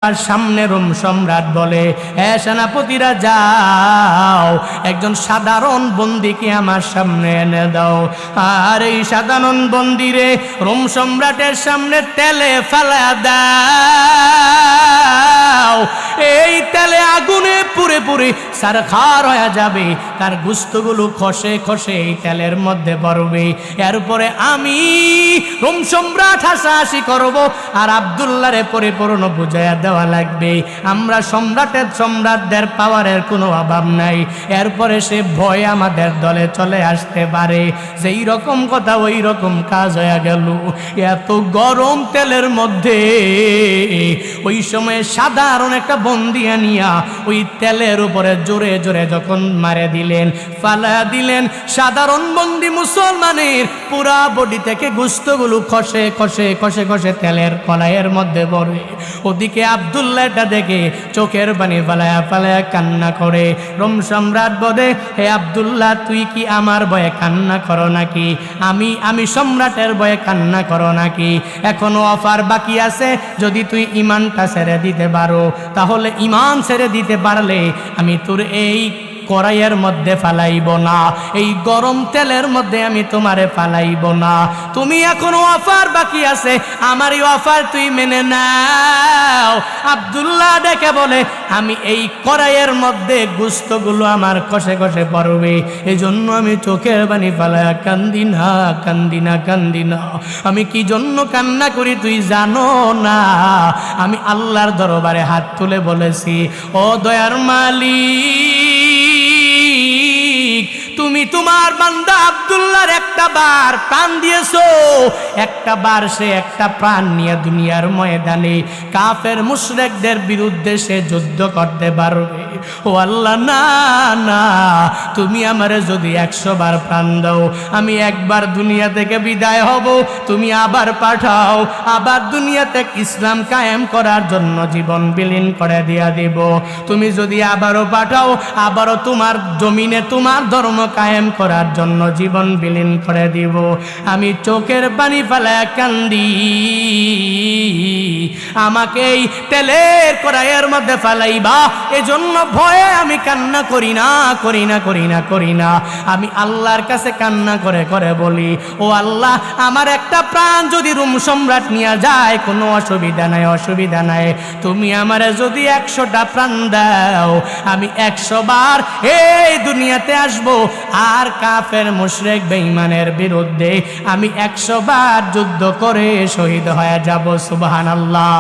আর সামনে রোম সম্রাট বলে, হ্যাঁ সেনাপতিরা যাও, একজন সাধারণ বন্দীকে আমার সামনে এনে দাও। আর এই সাধারণ বন্দীরে রোম সম্রাটের সামনে তেলে ফেলা দাও। এই তেলে আগুনে পুড়ে পুড়ে সারখার হয়ে যাবে, তার গুস্তগুলো খসে খসে এই তেলের মধ্যে পড়বে। এরপরে আমি রোম সম্রাট হাসাহাসি করব, আর আব্দুল্লাহরে পরিপূর্ণ বুঝাইয়া দেওয়া লাগবে আমরা সম্রাটদের পাওয়ারের কোনো অভাব নাই। এরপরে সে ভয় আমাদের দলে চলে আসতে পারে। যেই রকম কথা ওই রকম কাজ হয়ে গেল। এত গরম তেলের মধ্যে ওই সময় সাধারণ একটা বন্দী আনিয়া ওই তেলের উপরে জোরে জোরে যখন মারে দিলেন, ফালা দিলেন, সাধারণ বন্দী মুসলমানের পুরা বডি থেকে গুস্তগুলো খসে খসে খসে খসে তেলের কলাইয়ের মধ্যে পড়ে। ওদিকে আব্দুল্লাহ এটা দেখে চোখের পানি ফালায়া ফালায়া কান্না করে। রোম সম্রাট বলে, হে আব্দুল্লাহ, তুই কি আমার ভয়ে কান্না করো নাকি? আমি সম্রাটের ভয়ে কান্না করো নাকি? এখনো অফার বাকি আছে। যদি তুই ইমানটা ছেড়ে দিতে পারো, তাহলে ইমান ছেড়ে দিতে পারলে আমি তোর এই কড়াইয়ের মধ্যে ফালাইব না, এই গরম তেলের মধ্যে আমি তোমারে ফালাইব না। তুমি এখনো অফার বাকি আছে, আমার এই অফার তুই মেনে নাও। আব্দুল্লাহ ডেকে বলে, আমি এই কড়াইয়ের মধ্যে গুস্তগুলো আমার কষে কষে পড়বে, এই জন্য আমি চোখের পানি ফালায়া কান্দি না কান্দি না কান্দি না। আমি কি জন্য কান্না করি তুই জানো না? আমি আল্লাহর দরবারে হাত তুলে বলেছি, ও দয়ার মালিক, তুমি তোমার বান্দা আব্দুল্লাহর একটা বার প্রাণ দিয়েছো। একটা বার সে একটা প্রাণ নিয়ে দুনিয়ার ময়দানে কাফের মুশরিকদের বিরুদ্ধে সে যুদ্ধ করতে পারবে। ও আল্লাহ, না না, তুমি আমারে যদি 100 বার প্রাণ দাও, আমি একবার দুনিয়া থেকে বিদায় হব, তুমি আবার পাঠাও, আবার দুনিয়াতে ইসলাম কায়েম করার জন্য জীবন বিলীন করে দিয়া দিব। তুমি যদি আবারও পাঠাও, আবারও তোমার জমিনে তোমার ধর্ম কায়েম করার জন্য জীবন বিলীন করে দিব। আমি চোখের পানি ফেলায় কান্দি, আমাকে এই তেলের কড়াইয়ের মধ্যে ফেলাইবা, এজন্য ভয়ে আমি কান্না করি না করি না করি না করি না। আমি আল্লাহর কাছে কান্না করে করে বলি, ও আল্লাহ, আমার একটা প্রাণ যদি রোম সম্রাট নিয়ে যায়, কোনো অসুবিধা নাই, অসুবিধা নাই। তুমি আমারে যদি 100টা প্রাণ দাও, আমি 100 বার এই দুনিয়াতে আসব, আর কাফের মুশরিক বেঈমানের বিরুদ্ধে আমি 100 বার যুদ্ধ করে শহীদ হয়ে যাব। সুবহানাল্লাহ।